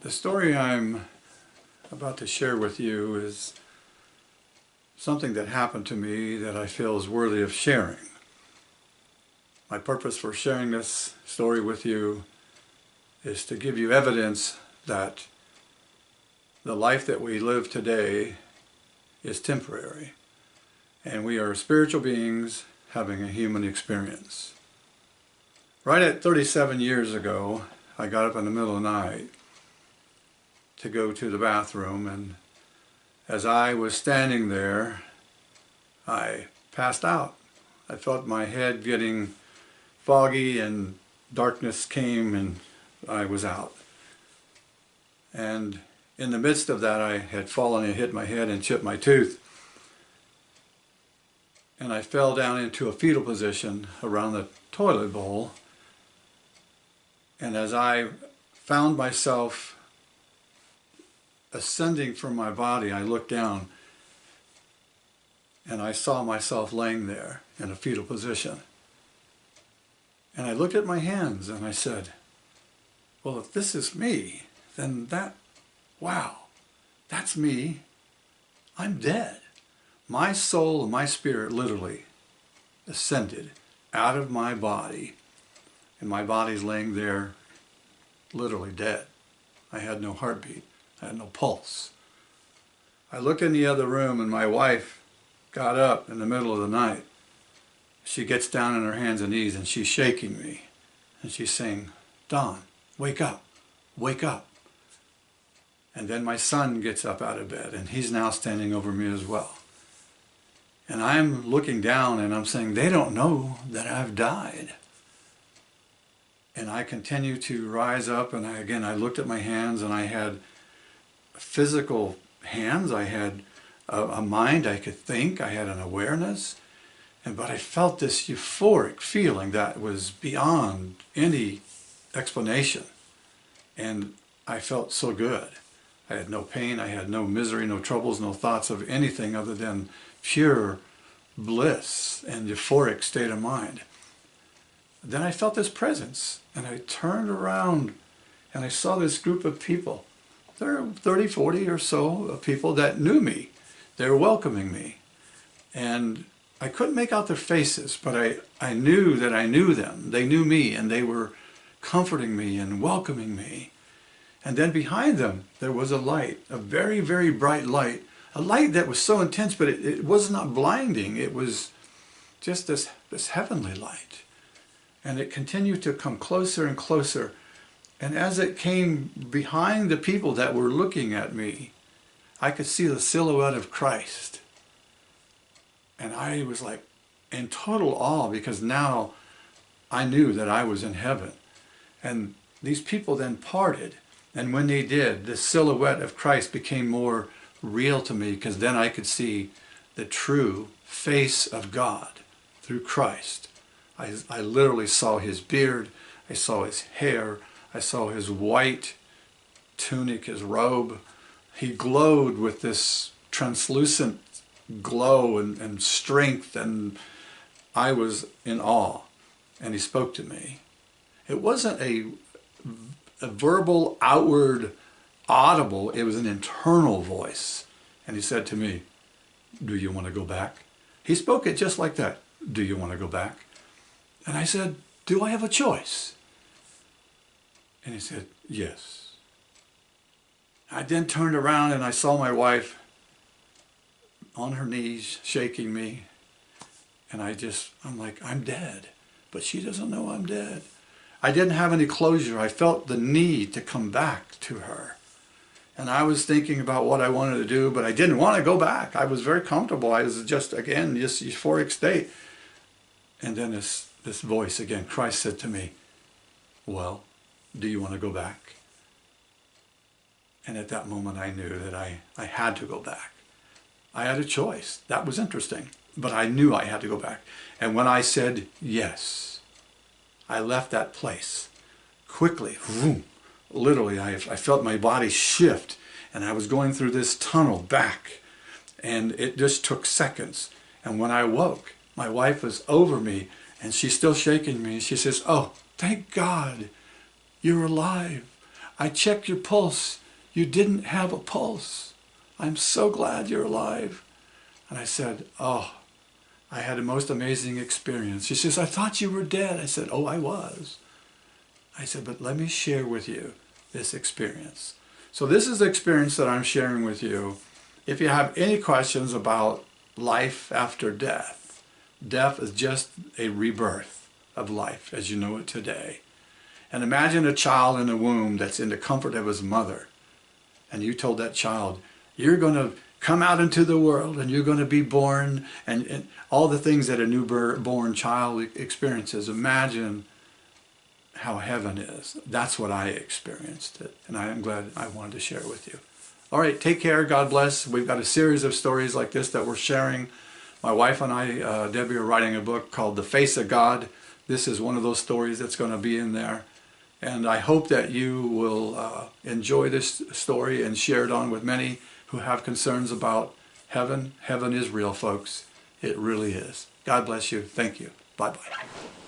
The story I'm about to share with you is something that happened to me that I feel is worthy of sharing. My purpose for sharing this story with you is to give you evidence that the life that we live today is temporary, and we are spiritual beings having a human experience. Right at 37 years ago, I got up in the middle of the night to go to the bathroom, and as I was standing there, I passed out. I felt my head getting foggy and darkness came and I was out. And in the midst of that, I had fallen and hit my head and chipped my tooth. And I fell down into a fetal position around the toilet bowl. And as I found myself ascending from my body, I looked down and I saw myself laying there in a fetal position. And I looked at my hands and I said, well, if this is me, then wow, that's me. I'm dead. My soul and my spirit literally ascended out of my body, and my body's laying there literally dead. I had no heartbeat. I had no pulse. I looked in the other room and my wife got up in the middle of the night. She gets down on her hands and knees and she's shaking me. And she's saying, Don, wake up, wake up. And then my son gets up out of bed and he's now standing over me as well. And I'm looking down and I'm saying, they don't know that I've died. And I continue to rise up, and I looked at my hands and I had physical hands, I had a mind, I could think, I had an awareness, but I felt this euphoric feeling that was beyond any explanation, and I felt so good. I had no pain, I had no misery, no troubles, no thoughts of anything other than pure bliss and euphoric state of mind. Then I felt this presence, and I turned around and I saw this group of people. There are 30, 40 or so of people that knew me. They were welcoming me. And I couldn't make out their faces, but I knew that I knew them. They knew me, and they were comforting me and welcoming me. And then behind them, there was a light, a very, very bright light. A light that was so intense, but it was not blinding. It was just this heavenly light. And it continued to come closer and closer. And as it came behind the people that were looking at me, I could see the silhouette of Christ. And I was like in total awe, because now I knew that I was in heaven. And these people then parted. And when they did, the silhouette of Christ became more real to me, because then I could see the true face of God through Christ. I literally saw his beard, I saw his hair, I saw his white tunic, his robe. He glowed with this translucent glow and strength, and I was in awe. And he spoke to me. It wasn't a verbal, outward, audible, it was an internal voice. And he said to me, do you want to go back? He spoke it just like that. Do you want to go back? And I said, do I have a choice? And he said, yes. I then turned around and I saw my wife on her knees shaking me. And I'm like, I'm dead. But she doesn't know I'm dead. I didn't have any closure. I felt the need to come back to her. And I was thinking about what I wanted to do, but I didn't want to go back. I was very comfortable. I was just euphoric state. And then this voice again, Christ said to me, well, do you want to go back? And at that moment I knew that I had to go back. I had a choice. That was interesting. But I knew I had to go back. And when I said yes, I left that place quickly. Vroom. Literally, I felt my body shift, and I was going through this tunnel back, and it just took seconds. And when I woke, my wife was over me, and she's still shaking me. She says, oh, thank God, you're alive. I checked your pulse. You didn't have a pulse. I'm so glad you're alive. And I said, oh, I had a most amazing experience. She says, I thought you were dead. I said, oh, I was. I said, but let me share with you this experience. So this is the experience that I'm sharing with you. If you have any questions about life after death, death is just a rebirth of life as you know it today. And imagine a child in a womb that's in the comfort of his mother. And you told that child, you're going to come out into the world and you're going to be born, and all the things that a newborn child experiences. Imagine how heaven is. That's what I experienced it, and I am glad I wanted to share it with you. All right, take care. God bless. We've got a series of stories like this that we're sharing. My wife and I, Debbie, are writing a book called The Face of God. This is one of those stories that's going to be in there. And I hope that you will enjoy this story and share it on with many who have concerns about heaven. Heaven is real, folks. It really is. God bless you. Thank you. Bye-bye.